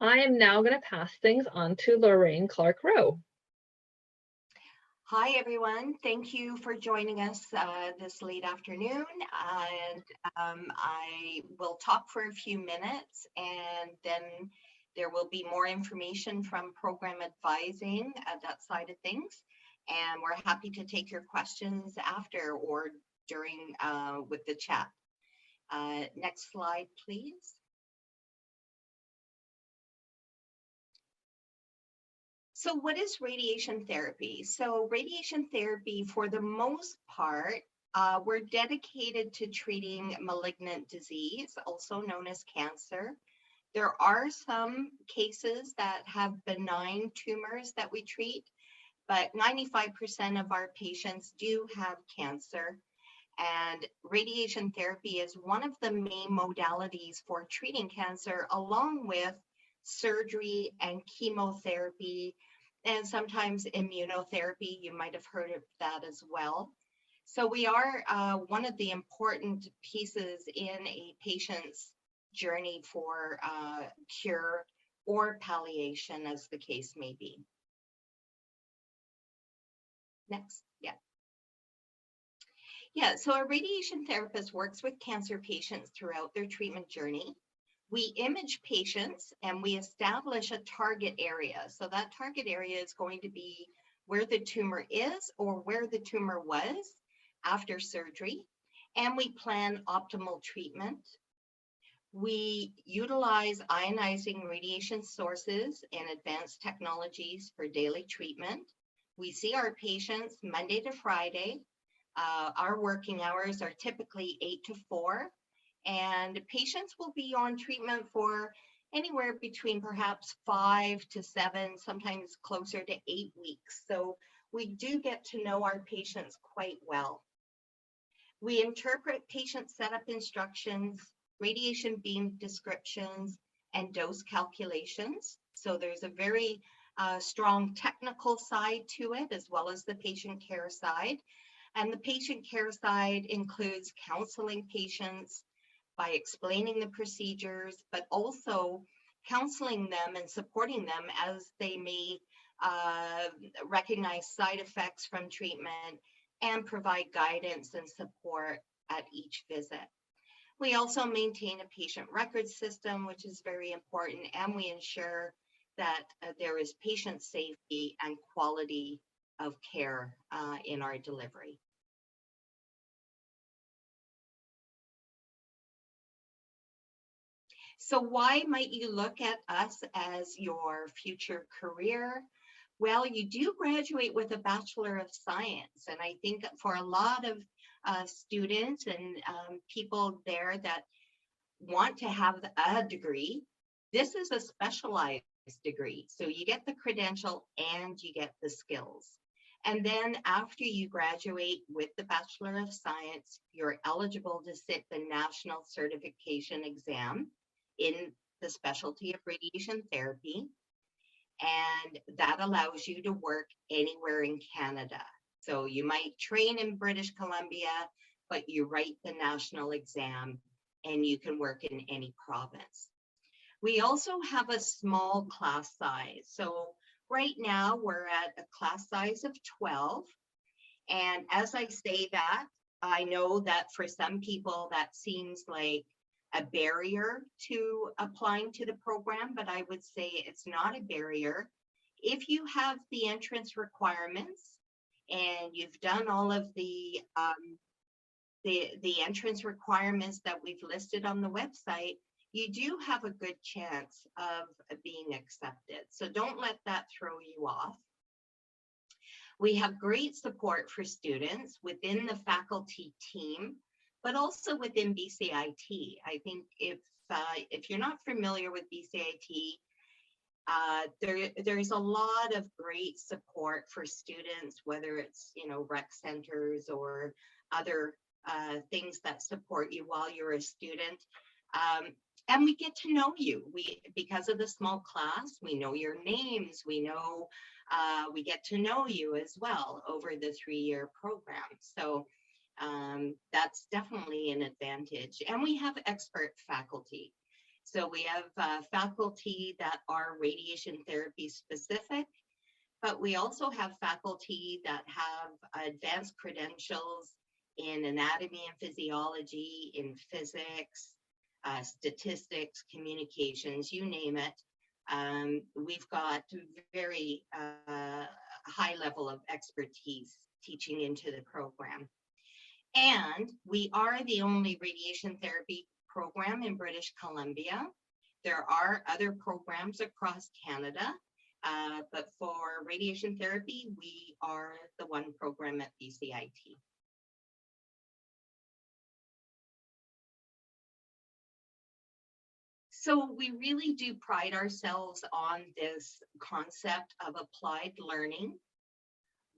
I am now going to pass things on to Lorraine Clark-Rowe. Hi, everyone. Thank you for joining us this late afternoon. And I will talk for a few minutes, and then there will be more information from program advising at that side of things. And we're happy to take your questions after or during with the chat. Next slide, please. So what is radiation therapy? So radiation therapy, for the most part, we're dedicated to treating malignant disease, also known as cancer. There are some cases that have benign tumors that we treat, but 95% of our patients do have cancer. And radiation therapy is one of the main modalities for treating cancer, along with surgery and chemotherapy, and sometimes immunotherapy. You might have heard of that as well. So we are one of the important pieces in a patient's journey for cure or palliation, as the case may be. Next, yeah. Yeah, so a radiation therapist works with cancer patients throughout their treatment journey. We image patients and we establish a target area. So that target area is going to be where the tumor is or where the tumor was after surgery. And we plan optimal treatment. We utilize ionizing radiation sources and advanced technologies for daily treatment. We see our patients Monday to Friday. Our working hours are typically 8 to 4. And patients will be on treatment for anywhere between perhaps 5 to 7, sometimes closer to 8 weeks. So we do get to know our patients quite well. We interpret patient setup instructions, radiation beam descriptions, and dose calculations. So there's a very strong technical side to it, as well as the patient care side. And the patient care side includes counseling patients by explaining the procedures, but also counseling them and supporting them as they may recognize side effects from treatment and provide guidance and support at each visit. We also maintain a patient record system, which is very important, and we ensure that there is patient safety and quality of care in our delivery. So why might you look at us as your future career? Well, you do graduate with a Bachelor of Science. And I think for a lot of students and people there that want to have a degree, this is a specialized degree. So you get the credential and you get the skills. And then after you graduate with the Bachelor of Science, you're eligible to sit the National Certification Exam in the specialty of radiation therapy. And that allows you to work anywhere in Canada. So you might train in British Columbia, but you write the national exam and you can work in any province. We also have a small class size. So right now we're at a class size of 12. And as I say that, I know that for some people that seems like a barrier to applying to the program, but I would say it's not a barrier. If you have the entrance requirements and you've done all of the entrance requirements that we've listed on the website, you do have a good chance of being accepted. So don't let that throw you off. We have great support for students within the faculty team, but also within BCIT. I think if you're not familiar with BCIT, there's a lot of great support for students, whether it's rec centers or other things that support you while you're a student. And we get to know you. Because of the small class, we know your names. We get to know you as well over the 3-year program. So that's definitely an advantage. And we have expert faculty. So we have faculty that are radiation therapy specific, but we also have faculty that have advanced credentials in anatomy and physiology, in physics, statistics, communications, you name it. We've got very high level of expertise teaching into the program. And we are the only radiation therapy program in British Columbia. There are other programs across Canada, but for radiation therapy, we are the one program at BCIT. So we really do pride ourselves on this concept of applied learning,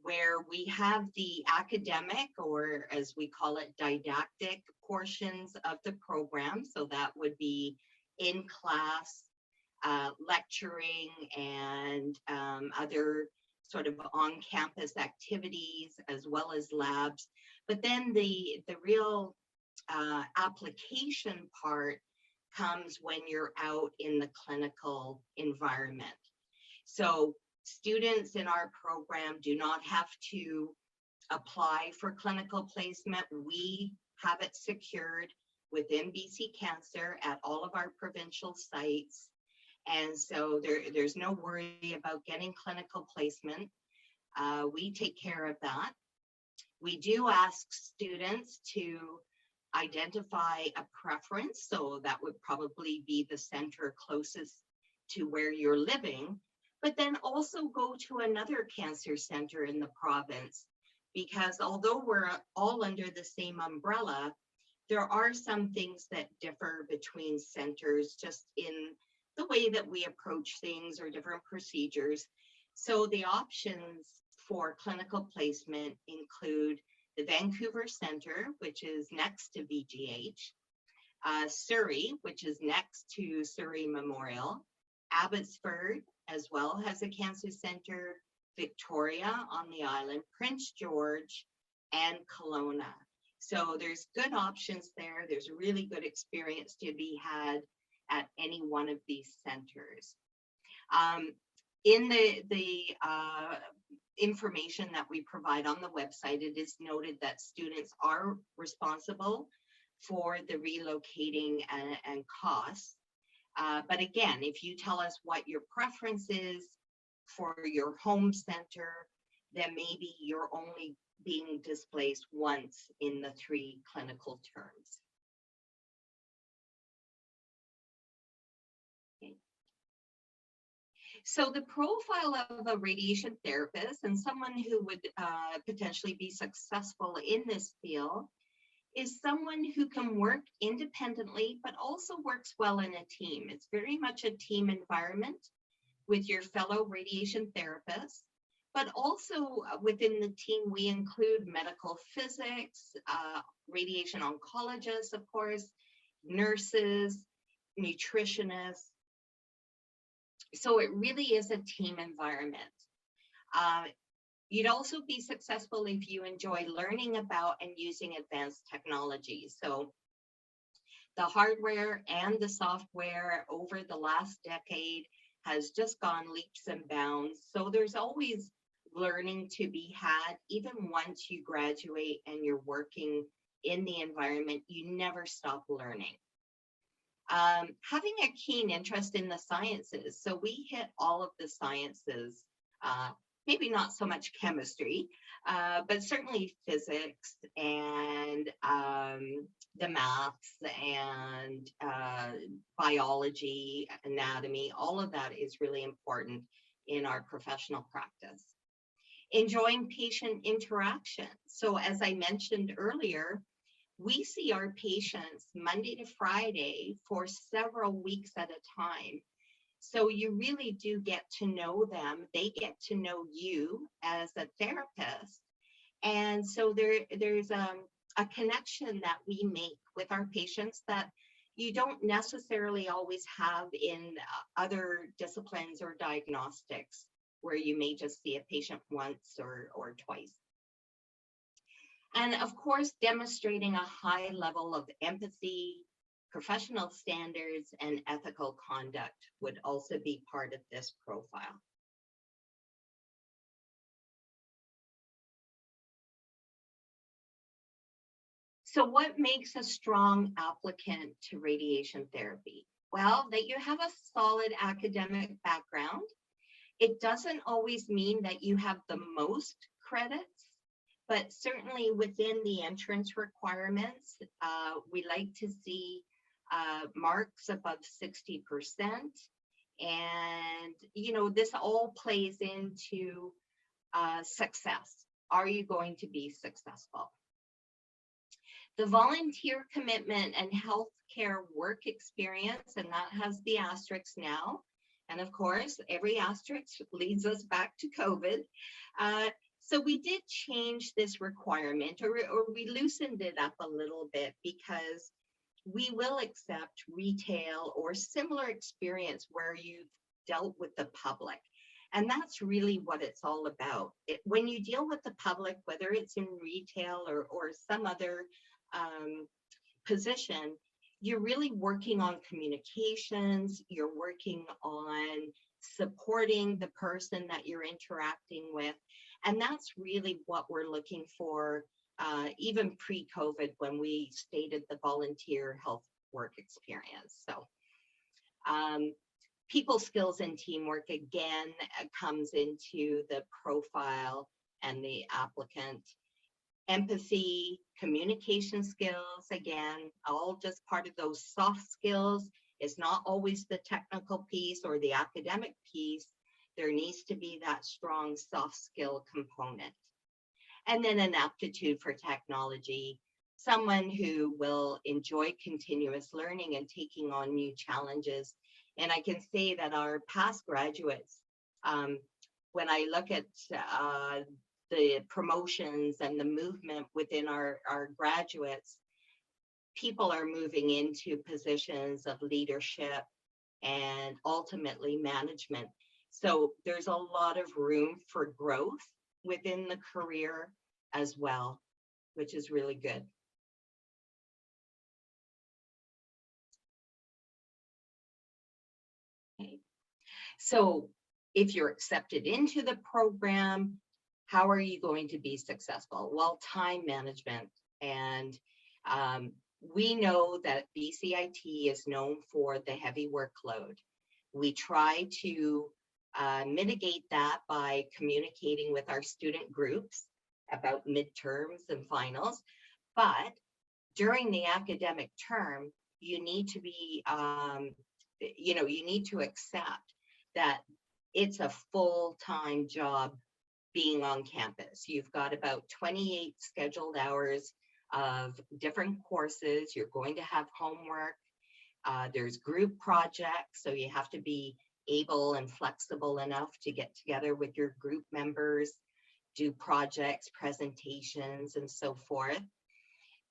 where we have the academic, or as we call it, didactic portions of the program. So that would be in class, lecturing, and other sort of on-campus activities, as well as labs. But then the real application part comes when you're out in the clinical environment. So students in our program do not have to apply for clinical placement. We have it secured within BC Cancer at all of our provincial sites. And so there's no worry about getting clinical placement. We take care of that. We do ask students to identify a preference. So that would probably be the center closest to where you're living, but then also go to another cancer center in the province, because although we're all under the same umbrella, there are some things that differ between centers just in the way that we approach things or different procedures. So the options for clinical placement include the Vancouver Centre, which is next to VGH, Surrey, which is next to Surrey Memorial, Abbotsford as well has a cancer centre, Victoria on the island, Prince George, and Kelowna. So there's good options there. There's a really good experience to be had at any one of these centers. In the information that we provide on the website, it is noted that students are responsible for the relocating and costs. But again, if you tell us what your preference is for your home center, then maybe you're only being displaced once in the 3 clinical terms. Okay. So the profile of a radiation therapist and someone who would potentially be successful in this field is someone who can work independently, but also works well in a team. It's very much a team environment with your fellow radiation therapists, but also within the team, we include medical physics, radiation oncologists, of course, nurses, nutritionists. So it really is a team environment. You'd also be successful if you enjoy learning about and using advanced technology. So the hardware and the software over the last decade has just gone leaps and bounds. So there's always learning to be had. Even once you graduate and you're working in the environment, you never stop learning. Having a keen interest in the sciences. So we hit all of the sciences, maybe not so much chemistry, but certainly physics and the maths and biology, anatomy, all of that is really important in our professional practice. Enjoying patient interaction. So as I mentioned earlier, we see our patients Monday to Friday for several weeks at a time. So you really do get to know them. They get to know you as a therapist. And so there's a connection that we make with our patients that you don't necessarily always have in other disciplines or diagnostics, where you may just see a patient once or twice. And of course, demonstrating a high level of empathy, Professional standards and ethical conduct would also be part of this profile. So what makes a strong applicant to radiation therapy? Well, that you have a solid academic background. It doesn't always mean that you have the most credits, but certainly within the entrance requirements, we like to see marks above 60%. And, you know, this all plays into success. Are you going to be successful? The volunteer commitment and healthcare work experience, and that has the asterisk now. And of course, every asterisk leads us back to COVID. So we did change this requirement, or we loosened it up a little bit, because we will accept retail or similar experience where you've dealt with the public. And that's really what it's all about. When you deal with the public, whether it's in retail or some other position, you're really working on communications, you're working on supporting the person that you're interacting with. And that's really what we're looking for, even pre-COVID, when we stated the volunteer health work experience. So people skills and teamwork, again, comes into the profile and the applicant. Empathy, communication skills, again, all just part of those soft skills. It's not always the technical piece or the academic piece. There needs to be that strong soft skill component. And then an aptitude for technology, someone who will enjoy continuous learning and taking on new challenges. And I can say that our past graduates, when I look at the promotions and the movement within our graduates, people are moving into positions of leadership and ultimately management. So there's a lot of room for growth within the career as well, which is really good. Okay. So if you're accepted into the program, how are you going to be successful? Well, time management. And we know that BCIT is known for the heavy workload. We try to mitigate that by communicating with our student groups about midterms and finals. But during the academic term, you need to be, you need to accept that it's a full-time job being on campus. You've got about 28 scheduled hours of different courses. You're going to have homework. There's group projects, so you have to be able and flexible enough to get together with your group members, do projects, presentations, and so forth.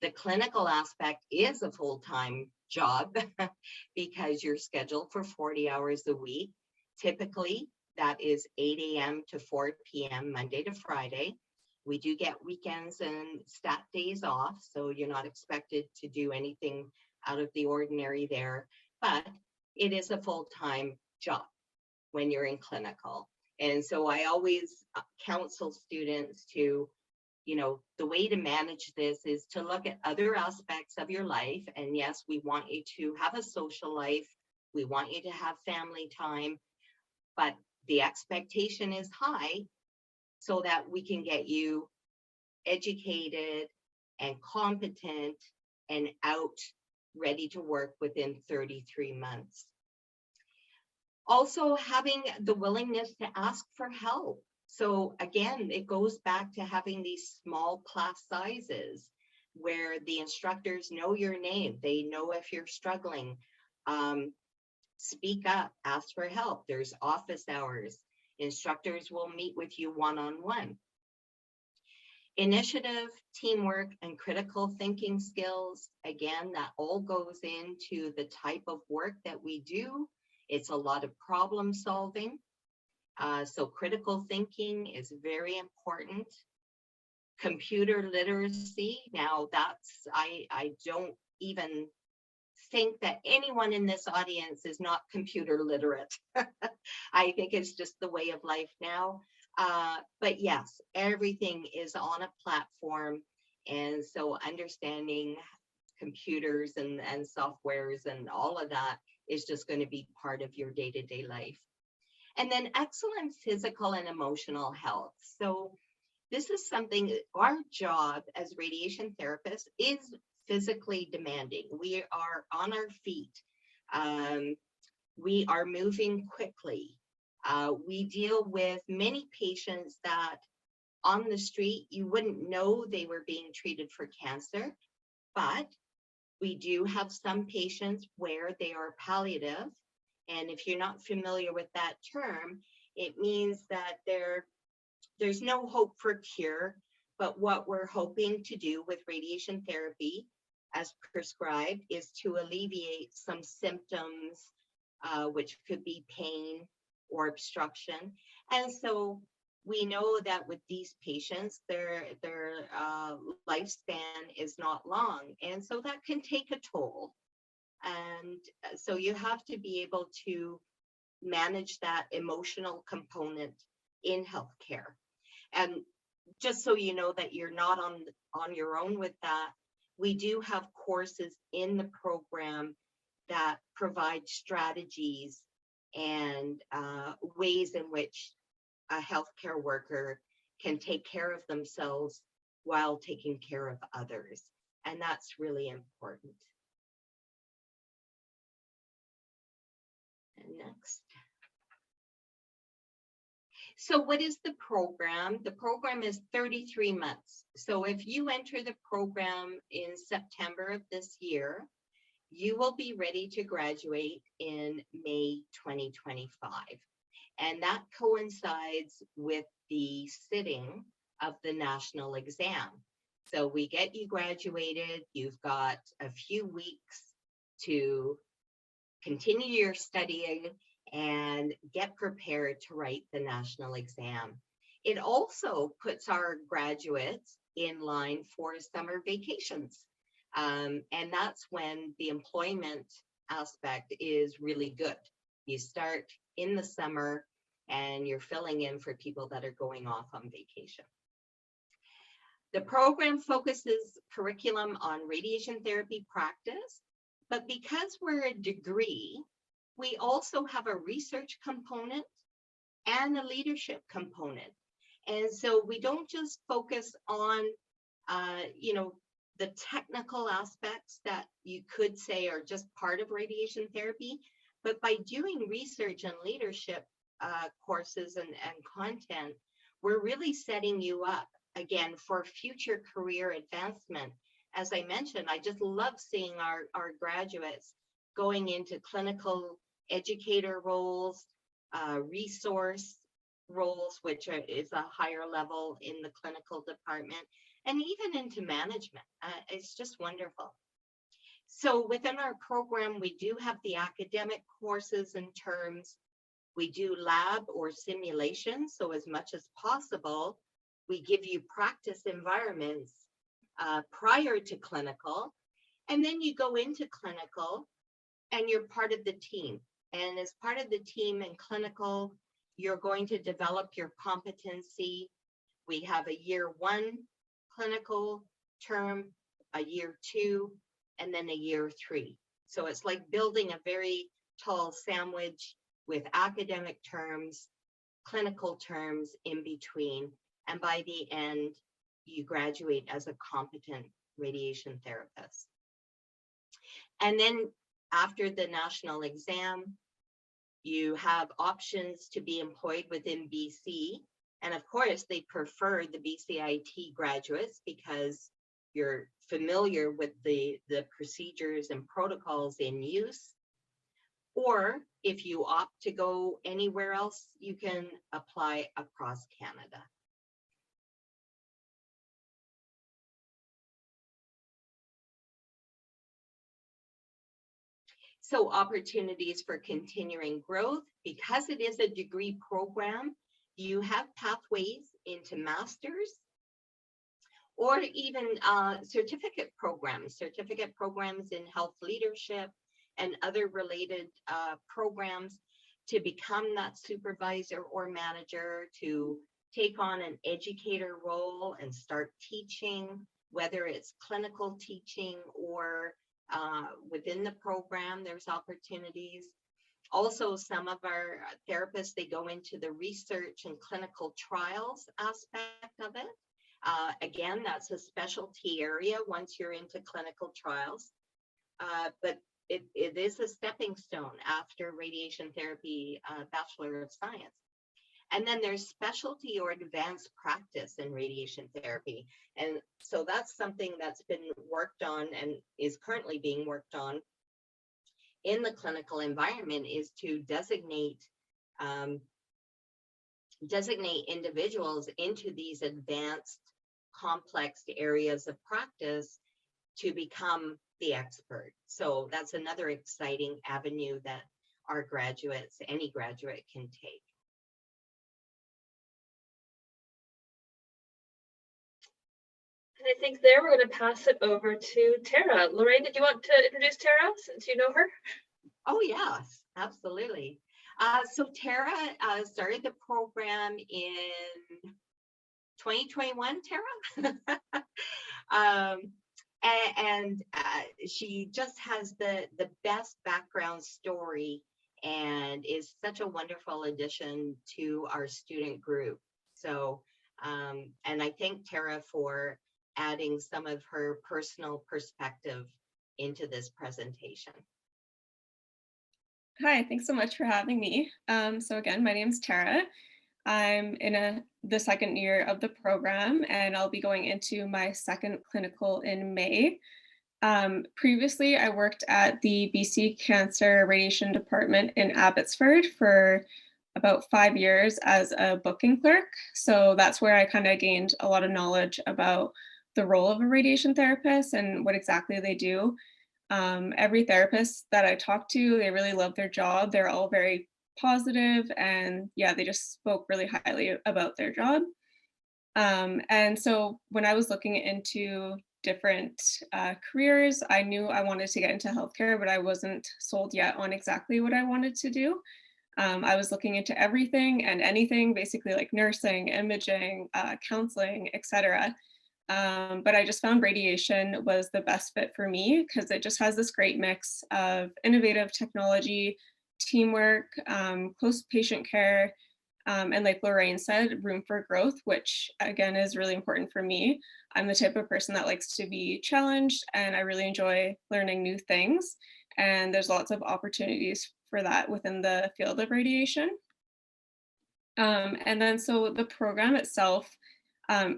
The clinical aspect is a full-time job because you're scheduled for 40 hours a week. Typically, that is 8 a.m. to 4 p.m. Monday to Friday. We do get weekends and stat days off, so you're not expected to do anything out of the ordinary there, but it is a full-time job when you're in clinical. And so I always counsel students to, the way to manage this is to look at other aspects of your life. And yes, we want you to have a social life. We want you to have family time, but the expectation is high so that we can get you educated and competent and out ready to work within 33 months. Also, having the willingness to ask for help. So again, it goes back to having these small class sizes where the instructors know your name. They know if you're struggling. Speak up, ask for help. There's office hours. Instructors will meet with you one-on-one. Initiative, teamwork, and critical thinking skills. Again, that all goes into the type of work that we do. It's a lot of problem solving. So critical thinking is very important. Computer literacy. Now that's, I don't even think that anyone in this audience is not computer literate. I think it's just the way of life now. But yes, everything is on a platform. And so understanding computers and softwares and all of that is just going to be part of your day-to-day life. And then excellent physical and emotional health. So this is something, our job as radiation therapists is physically demanding. We are on our feet. We are moving quickly. We deal with many patients that on the street, you wouldn't know they were being treated for cancer, but we do have some patients where they are palliative. And if you're not familiar with that term, it means that there's no hope for cure, but what we're hoping to do with radiation therapy as prescribed is to alleviate some symptoms, which could be pain or obstruction. And so we know that with these patients, their lifespan is not long. And so that can take a toll. And so you have to be able to manage that emotional component in healthcare. And just so you know that you're not on your own with that, we do have courses in the program that provide strategies and ways in which a healthcare worker can take care of themselves while taking care of others. And that's really important. And next. So what is the program? The program is 33 months. So if you enter the program in September of this year, you will be ready to graduate in May 2025. And that coincides with the sitting of the national exam. So we get you graduated, you've got a few weeks to continue your studying and get prepared to write the national exam. It also puts our graduates in line for summer vacations. And that's when the employment aspect is really good. You start in the summer and you're filling in for people that are going off on vacation. The program focuses curriculum on radiation therapy practice, but because we're a degree, we also have a research component and a leadership component. And so we don't just focus on, the technical aspects that you could say are just part of radiation therapy, but by doing research and leadership courses and content, we're really setting you up again for future career advancement. As I mentioned, I just love seeing our graduates going into clinical educator roles, resource roles, which is a higher level in the clinical department, and even into management. It's just wonderful. So within our program, we do have the academic courses and terms. We do lab or simulation. So as much as possible, we give you practice environments prior to clinical. And then you go into clinical and you're part of the team. And as part of the team in clinical, you're going to develop your competency. We have a year 1 clinical term, a year 2, and then a year 3. So it's like building a very tall sandwich with academic terms, clinical terms in between. And by the end, you graduate as a competent radiation therapist. And then after the national exam, you have options to be employed within BC. And of course, they prefer the BCIT graduates because you're familiar with the procedures and protocols in use. Or if you opt to go anywhere else, you can apply across Canada. So opportunities for continuing growth, because it is a degree program, you have pathways into master's or even certificate programs in health leadership and other related programs to become that supervisor or manager, to take on an educator role and start teaching, whether it's clinical teaching or within the program, there's opportunities. Also, some of our therapists, they go into the research and clinical trials aspect of it. Again, that's a specialty area once you're into clinical trials, but it is a stepping stone after radiation therapy Bachelor of Science. And then there's specialty or advanced practice in radiation therapy. And so that's something that's been worked on and is currently being worked on in the clinical environment, is to designate individuals into these advanced complex areas of practice to become the expert. So that's another exciting avenue that our graduates, any graduate, can take. And I think there we're going to pass it over to Tara. Lorraine, did you want to introduce Tara since you know her? Oh, yes, absolutely. So Tara started the program in 2021, Tara. And she just has the best background story and is such a wonderful addition to our student group. So, and I thank Tara for adding some of her personal perspective into this presentation. Hi, thanks so much for having me. So again, my name's Tara. I'm in the second year of the program, and I'll be going into my second clinical in May. Previously, I worked at the BC Cancer Radiation Department in Abbotsford for about 5 years as a booking clerk. So that's where I kind of gained a lot of knowledge about the role of a radiation therapist and what exactly they do. Every therapist that I talked to, they really love their job. They're all very positive, and yeah, they just spoke really highly about their job. And so when I was looking into different careers, I knew I wanted to get into healthcare, but I wasn't sold yet on exactly what I wanted to do. I was looking into everything and anything, basically like nursing, imaging, counseling, etc. But I just found radiation was the best fit for me because it just has this great mix of innovative technology, teamwork, close patient care, and like Lorraine said, room for growth, which again is really important for me. I'm the type of person that likes to be challenged, and I really enjoy learning new things. And there's lots of opportunities for that within the field of radiation. And then so the program itself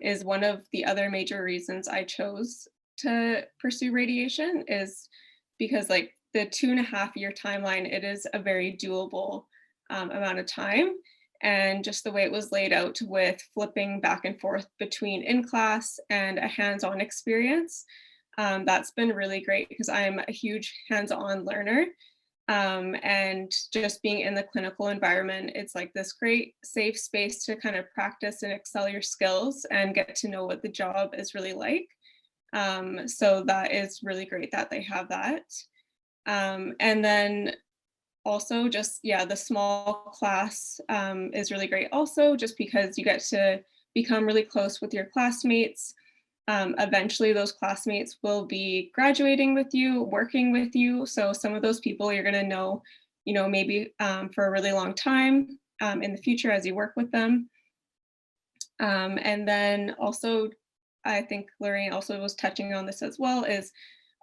is one of the other major reasons I chose to pursue radiation, is because like the 2.5-year timeline, it is a very doable amount of time. And just the way it was laid out with flipping back and forth between in-class and a hands-on experience, that's been really great because I'm a huge hands-on learner. And just being in the clinical environment, it's like this great safe space to kind of practice and excel your skills and get to know what the job is really like. So that is really great that they have that. And then also just, yeah, the small class is really great also, just because you get to become really close with your classmates. Eventually those classmates will be graduating with you, working with you. So some of those people you're gonna know, maybe for a really long time in the future as you work with them. And then also, I think Lorraine also was touching on this as well, is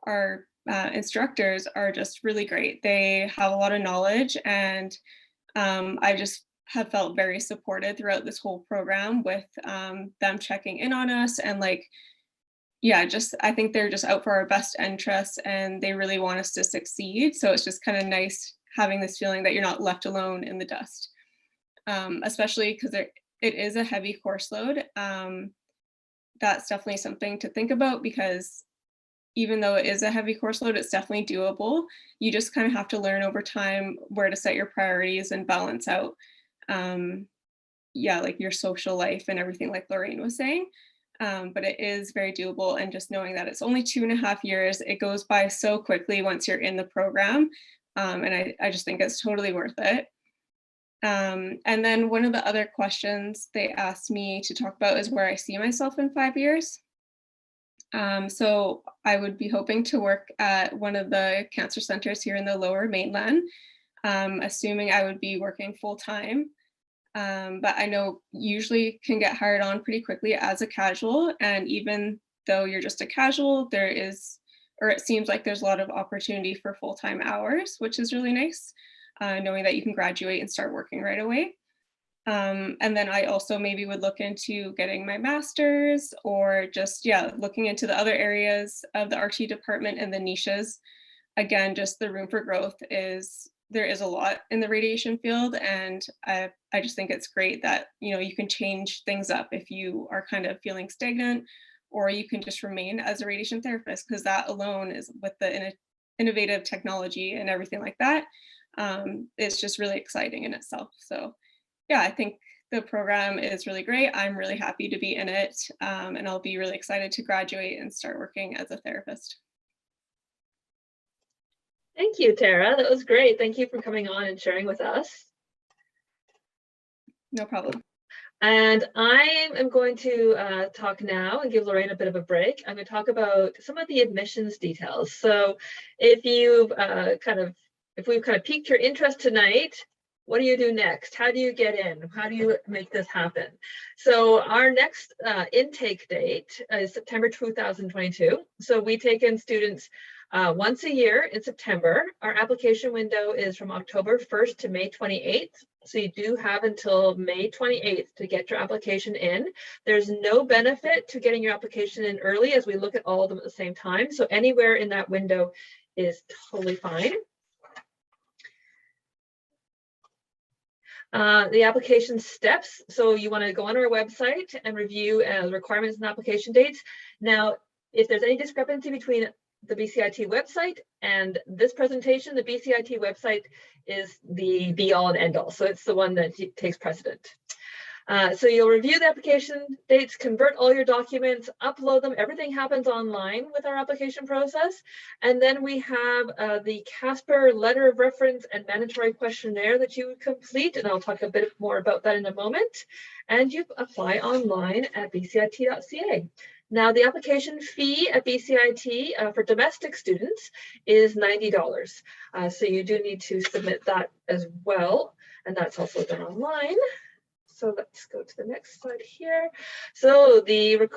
our instructors are just really great. They have a lot of knowledge, and I just have felt very supported throughout this whole program with them checking in on us, and like, yeah, just I think they're just out for our best interests and they really want us to succeed. So it's just kind of nice having this feeling that you're not left alone in the dust, especially because it is a heavy course load. That's definitely something to think about, because even though it is a heavy course load, it's definitely doable. You just kind of have to learn over time where to set your priorities and balance out, yeah, like your social life and everything, like Lorraine was saying. but it is very doable. And just knowing that it's only 2.5 years, it goes by so quickly once you're in the program. And I just think it's totally worth it. And then one of the other questions they asked me to talk about is where I see myself in 5 years. So I would be hoping to work at one of the cancer centers here in the Lower Mainland, assuming I would be working full time. But I know usually can get hired on pretty quickly as a casual. And even though you're just a casual, there is, or it seems like there's a lot of opportunity for full-time hours, which is really nice, knowing that you can graduate and start working right away. And then I also maybe would look into getting my master's, or just, yeah, looking into the other areas of the RT department and the niches. Again, just the room for growth is, there is a lot in the radiation field. And I just think it's great that, you can change things up if you are kind of feeling stagnant, or you can just remain as a radiation therapist, because that alone is, with the innovative technology and everything like that, it's just really exciting in itself. So yeah, I think the program is really great. I'm really happy to be in it, and I'll be really excited to graduate and start working as a therapist. Thank you, Tara. That was great. Thank you for coming on and sharing with us. No problem. And I am going to talk now and give Lorraine a bit of a break. I'm going to talk about some of the admissions details. So if we've kind of piqued your interest tonight, what do you do next? How do you get in? How do you make this happen? So our next intake date is September 2022. So we take in students once a year in September. Our application window is from October 1st to May 28th. So you do have until May 28th to get your application in. There's no benefit to getting your application in early, as we look at all of them at the same time. So anywhere in that window is totally fine. The application steps. So you want to go on our website and review requirements and application dates. Now, if there's any discrepancy between the BCIT website and this presentation, the BCIT website is the be all and end all. So it's the one that takes precedent. So you'll review the application dates, convert all your documents, upload them. Everything happens online with our application process. And then we have the CASPER letter of reference and mandatory questionnaire that you would complete. And I'll talk a bit more about that in a moment. And you apply online at bcit.ca. Now, the application fee at BCIT for domestic students is $90. So you do need to submit that as well. And that's also done online. So let's go to the next slide here. So the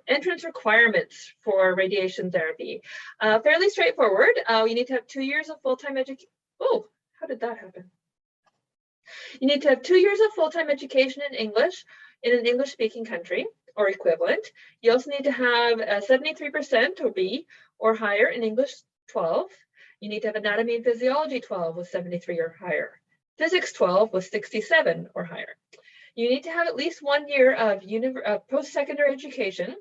entrance requirements for radiation therapy, fairly straightforward. You need to have 2 years of full-time education. Oh, how did that happen? You need to have 2 years of full-time education in English in an English-speaking country or equivalent. You also need to have 73% or B or higher in English 12. You need to have anatomy and physiology 12 with 73 or higher. Physics 12 with 67 or higher. You need to have at least 1 year of post-secondary education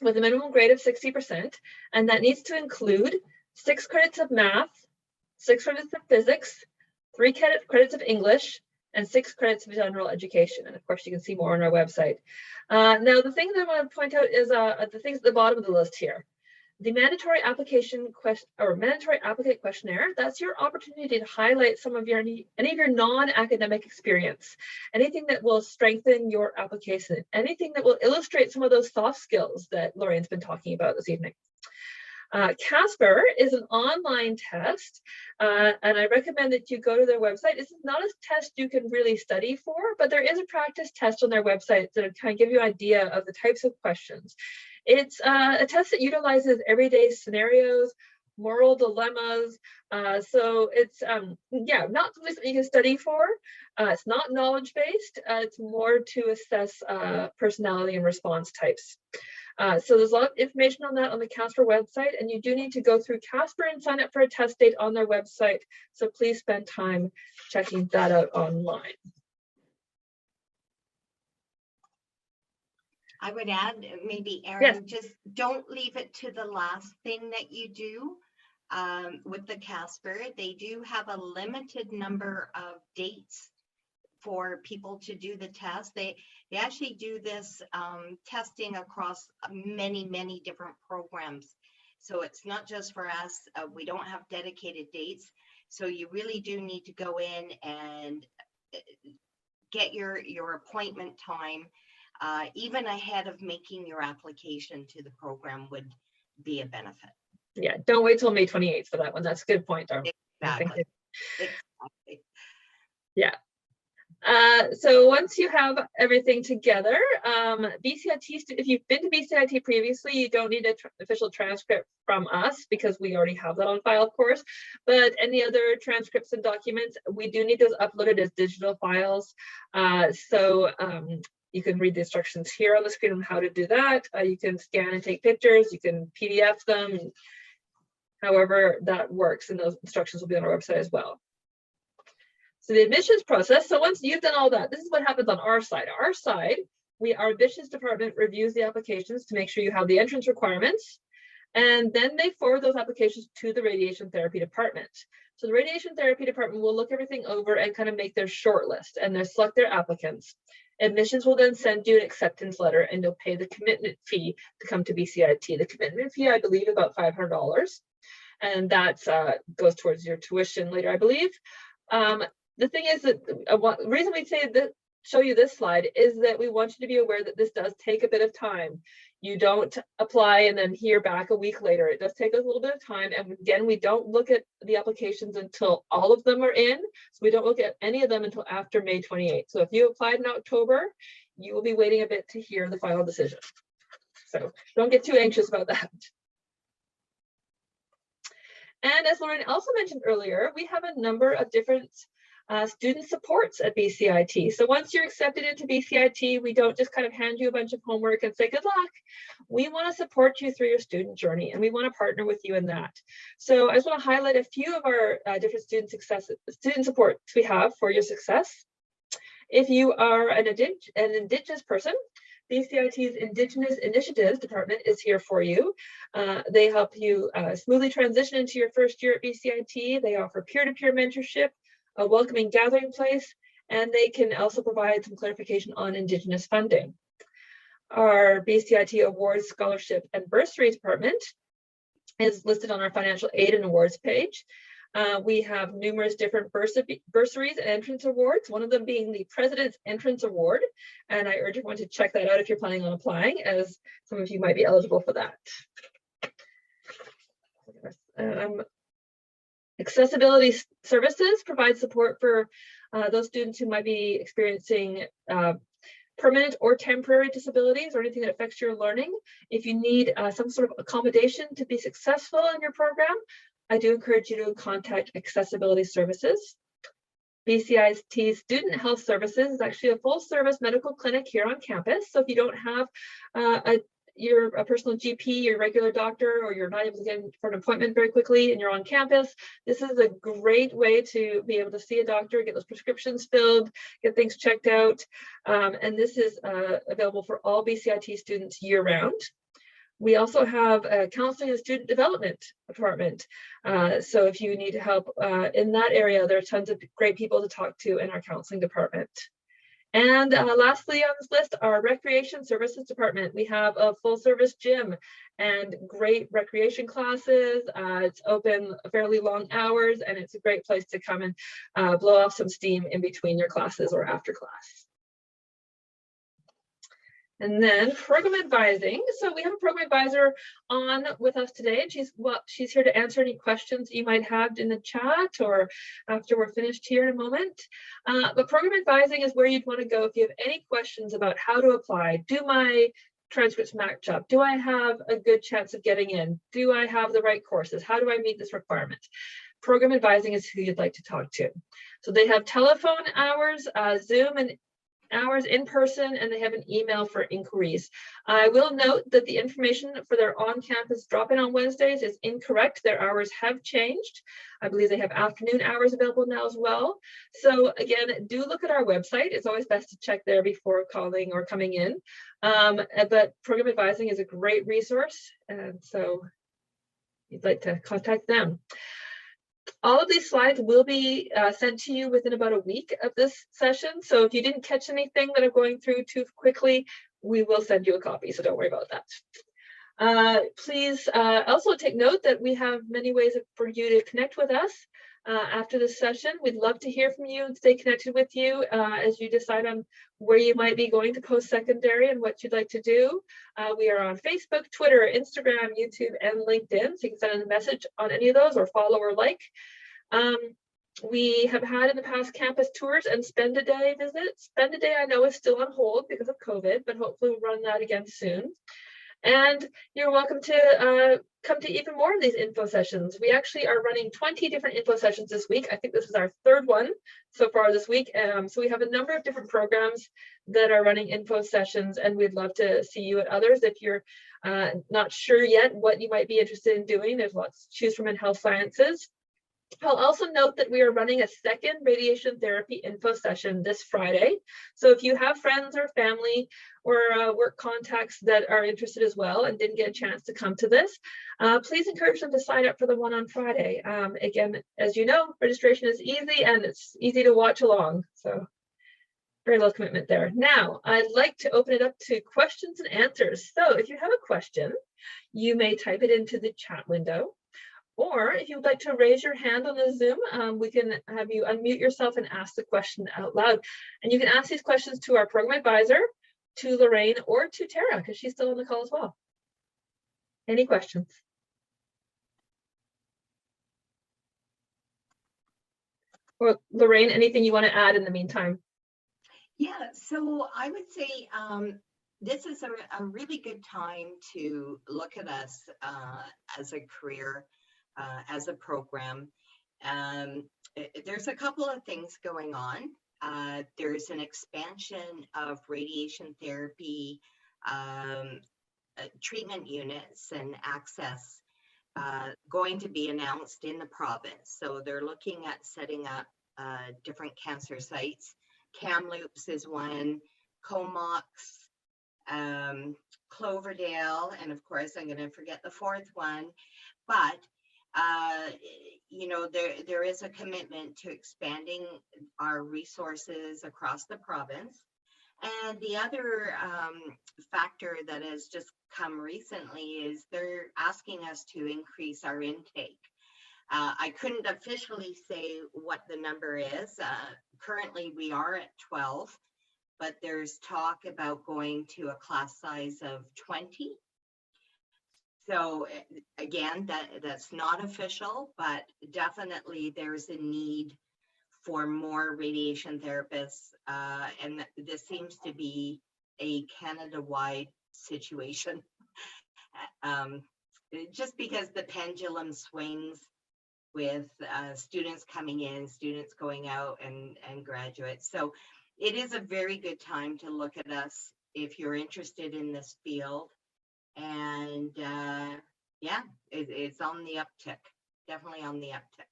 with a minimum grade of 60%, and that needs to include 6 credits of math, 6 credits of physics, 3 credits of English, and 6 credits of general education. And of course, you can see more on our website. Now, the thing that I want to point out is the things at the bottom of the list here. The mandatory application mandatory applicant questionnaire, that's your opportunity to highlight some of any of your non-academic experience, anything that will strengthen your application, anything that will illustrate some of those soft skills that Lorraine's been talking about this evening. CASPER is an online test, and I recommend that you go to their website. This is not a test you can really study for, but there is a practice test on their website that will kind of give you an idea of the types of questions. It's a test that utilizes everyday scenarios, moral dilemmas. So it's, yeah, not something that you can study for. It's not knowledge-based. It's more to assess personality and response types. So there's a lot of information on that on the CASPER website, and you do need to go through CASPER and sign up for a test date on their website. So please spend time checking that out online. I would add, maybe Erin, Yes. just don't leave it to the last thing that you do. With the CASPER, they do have a limited number of dates for people to do the test. They actually do this testing across many different programs. So it's not just for us. We don't have dedicated dates. So you really do need to go in and get your appointment time, even ahead of making your application to the program would be a benefit. Yeah, don't wait till May 28th for that one. That's a good point, Darla. Exactly. Exactly. Yeah. So once you have everything together, BCIT, if you've been to BCIT previously, you don't need an official transcript from us because we already have that on file, of course. But any other transcripts and documents, we do need those uploaded as digital files. You can read the instructions here on the screen on how to do that. You can scan and take pictures. You can PDF them. However that works, and those instructions will be on our website as well. So the admissions process, so once you've done all that, this is what happens on our side. Our admissions department reviews the applications to make sure you have the entrance requirements, and then they forward those applications to the radiation therapy department. So the radiation therapy department will look everything over and kind of make their short list, and they'll select their applicants. Admissions will then send you an acceptance letter, and you'll pay the commitment fee to come to BCIT. The commitment fee, I believe, is about $500, and that goes towards your tuition later, I believe. The thing is that the reason we say that, show you this slide, is that we want you to be aware that this does take a bit of time. You don't apply and then hear back a week later. It does take us a little bit of time. And again, we don't look at the applications until all of them are in. So we don't look at any of them until after May 28th. So if you applied in October, you will be waiting a bit to hear the final decision. So don't get too anxious about that. And as Lauren also mentioned earlier, we have a number of different student supports at BCIT. So once you're accepted into BCIT, we don't just kind of hand you a bunch of homework and say good luck. We want to support you through your student journey, and we want to partner with you in that. So I just want to highlight a few of our different student supports we have for your success. If you are an Indigenous person, BCIT's Indigenous Initiatives Department is here for you. They help you smoothly transition into your first year at BCIT. They offer peer-to-peer mentorship, a welcoming gathering place, and they can also provide some clarification on Indigenous funding. Our BCIT Awards, Scholarship, and Bursaries Department is listed on our financial aid and awards page. We have numerous different bursaries and entrance awards, one of them being the President's Entrance Award. And I urge everyone to check that out if you're planning on applying, as some of you might be eligible for that. Accessibility services provide support for those students who might be experiencing permanent or temporary disabilities or anything that affects your learning. If you need some sort of accommodation to be successful in your program, I do encourage you to contact Accessibility Services. BCIT Student Health Services is actually a full service medical clinic here on campus. So if you don't have you're a personal GP, your regular doctor, or you're not able to get for an appointment very quickly and you're on campus, this is a great way to be able to see a doctor, get those prescriptions filled, get things checked out. And this is available for all BCIT students year round. We also have a counseling and student development department. So if you need help in that area, there are tons of great people to talk to in our counseling department. And lastly on this list, our recreation services department. We have a full service gym and great recreation classes. It's open fairly long hours, and it's a great place to come and blow off some steam in between your classes or after class. And then program advising. So we have a program advisor on with us today, and she's here to answer any questions you might have in the chat or after we're finished here in a moment. But program advising is where you'd want to go if you have any questions about how to apply. Do my transcripts match up? Do I have a good chance of getting in? Do I have the right courses? How do I meet this requirement? Program advising is who you'd like to talk to. So they have telephone hours, Zoom and hours in person, and they have an email for inquiries. I will note that the information for their on-campus drop-in on Wednesdays is incorrect. Their hours have changed. I believe they have afternoon hours available now as well. So again, do look at our website. It's always best to check there before calling or coming in. But program advising is a great resource, and so you'd like to contact them. All of these slides will be sent to you within about a week of this session. So if you didn't catch anything that I'm going through too quickly, we will send you a copy, so don't worry about that. Please also take note that we have many ways for you to connect with us after this session. We'd love to hear from you and stay connected with you as you decide on where you might be going to post-secondary and what you'd like to do. We are on Facebook, Twitter, Instagram, YouTube, and LinkedIn, so you can send in a message on any of those or follow or like. We have had in the past campus tours and spend a day visits. Spend a day I know is still on hold because of COVID, but hopefully we'll run that again soon. And you're welcome to come to even more of these info sessions. We actually are running 20 different info sessions this week. I think this is our third one so far this week. So we have a number of different programs that are running info sessions, and we'd love to see you at others. If you're not sure yet what you might be interested in doing, there's lots to choose from in health sciences. I'll also note that we are running a second radiation therapy info session this Friday. So if you have friends or family or work contacts that are interested as well and didn't get a chance to come to this, please encourage them to sign up for the one on Friday. Again, as you know, registration is easy and it's easy to watch along. So very little commitment there. Now, I'd like to open it up to questions and answers. So if you have a question, you may type it into the chat window. Or if you would like to raise your hand on the Zoom, we can have you unmute yourself and ask the question out loud. And you can ask these questions to our program advisor, to Lorraine, or to Tara, because she's still on the call as well. Any questions? Or Lorraine, anything you want to add in the meantime? Yeah, so I would say this is a really good time to look at us as a career, as a program. There's a couple of things going on. There's an expansion of radiation therapy treatment units and access going to be announced in the province. So they're looking at setting up different cancer sites. Kamloops is one, Comox, Cloverdale, and of course I'm going to forget the fourth one. But you know, there is a commitment to expanding our resources across the province. And the other factor that has just come recently is they're asking us to increase our intake. I couldn't officially say what the number is. Currently, we are at 12, but there's talk about going to a class size of 20. So again, that's not official, but definitely there's a need for more radiation therapists. And this seems to be a Canada-wide situation. Just because the pendulum swings with students coming in, students going out, and graduates. So it is a very good time to look at us if you're interested in this field. And yeah, it's on the uptick, definitely on the uptick.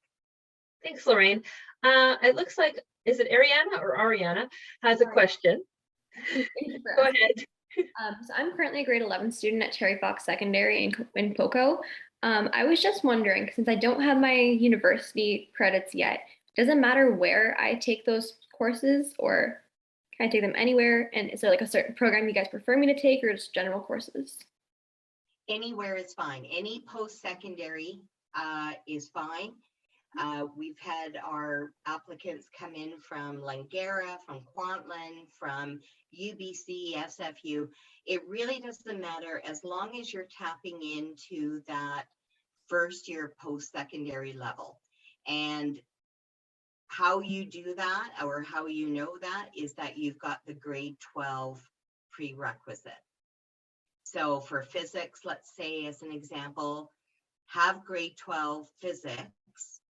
Thanks, Lorraine. It looks like, is it Ariana or Ariana has a question? Go ahead. So I'm currently a grade 11 student at Terry Fox Secondary in Poco. I was just wondering, since I don't have my university credits yet, does it matter where I take those courses, or can I take them anywhere? And is there like a certain program you guys prefer me to take, or just general courses? Anywhere is fine. Any post-secondary is fine. We've had our applicants come in from Langara, from Kwantlen, from UBC, SFU. It really doesn't matter as long as you're tapping into that first year post-secondary level. And how you do that, or how you know that, is that you've got the grade 12 prerequisite. So for physics, let's say as an example, have grade 12 physics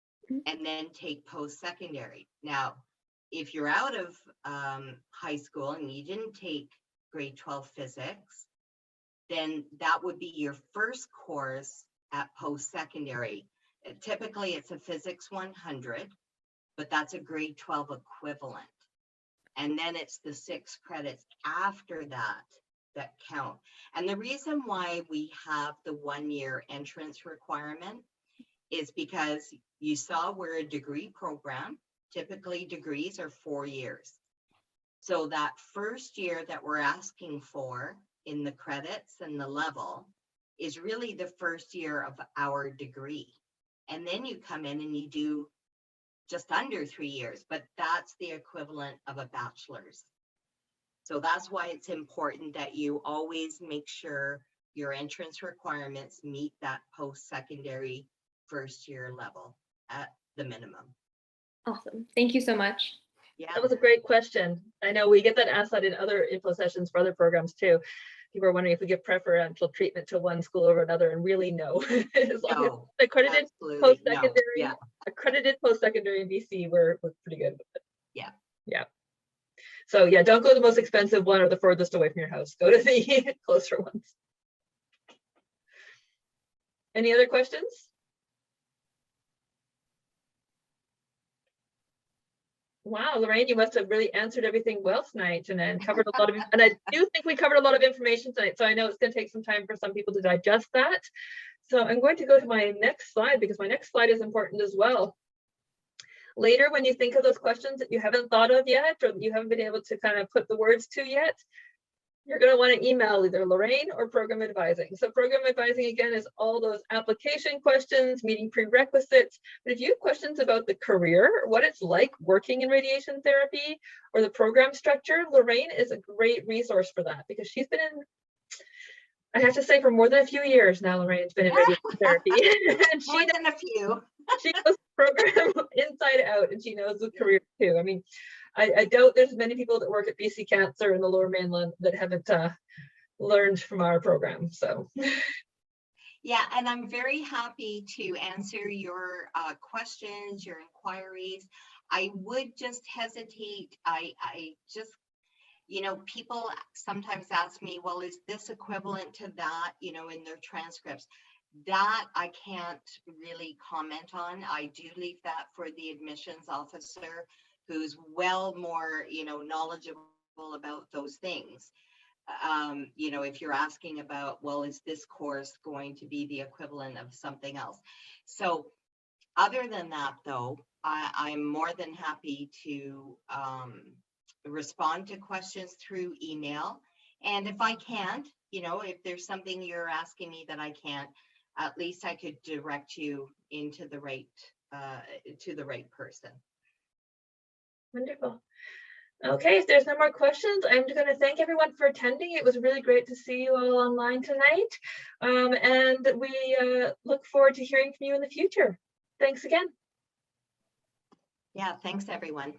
and then take post-secondary. Now, if you're out of high school and you didn't take grade 12 physics, then that would be your first course at post-secondary. Typically, it's a physics 100, but that's a grade 12 equivalent. And then it's the 6 credits after that that count. And the reason why we have the 1-year entrance requirement is because you saw we're a degree program. Typically degrees are 4 years. So that first year that we're asking for in the credits and the level is really the first year of our degree. And then you come in and you do just under 3 years, but that's the equivalent of a bachelor's. So that's why it's important that you always make sure your entrance requirements meet that post-secondary first year level at the minimum. Awesome. Thank you so much. Yeah. That was a great question. I know we get that asked that in other info sessions for other programs too. People are wondering if we give preferential treatment to one school over another, and really no. As long as No, it's accredited absolutely, post-secondary, no, yeah. accredited post-secondary in BC, we're pretty good with it. Yeah. Yeah. So yeah, don't go to the most expensive one or the furthest away from your house. Go to the closer ones. Any other questions? Wow, Lorraine, you must have really answered everything well tonight and then covered a lot of, and I do think we covered a lot of information tonight. So I know it's going to take some time for some people to digest that. So I'm going to go to my next slide because my next slide is important as well. Later, when you think of those questions that you haven't thought of yet, or you haven't been able to kind of put the words to yet, you're going to want to email either Lorraine or program advising. So program advising, again, is all those application questions, meeting prerequisites. But if you have questions about the career, what it's like working in radiation therapy, or the program structure, Lorraine is a great resource for that, because she's been in, I have to say, for more than a few years now, Lorraine's been in radiation therapy. And More than a few. she knows the program inside out, and she knows the career too. I mean, I doubt there's many people that work at BC Cancer in the Lower Mainland that haven't learned from our program. So Yeah, and I'm very happy to answer your questions, your inquiries. I would just hesitate. I just, you know, people sometimes ask me, well, is this equivalent to that, you know, in their transcripts? That I can't really comment on. I do leave that for the admissions officer, who's well more, you know, knowledgeable about those things. You know, if you're asking about, well, is this course going to be the equivalent of something else? So other than that, though, I'm more than happy to respond to questions through email. And if I can't, you know, if there's something you're asking me that I can't, at least I could direct you into the right, to the right person. wonderful. Okay, if there's no more questions, I'm going to thank everyone for attending. It was really great to see you all online tonight. And we look forward to hearing from you in the future. Thanks again. Yeah, thanks everyone.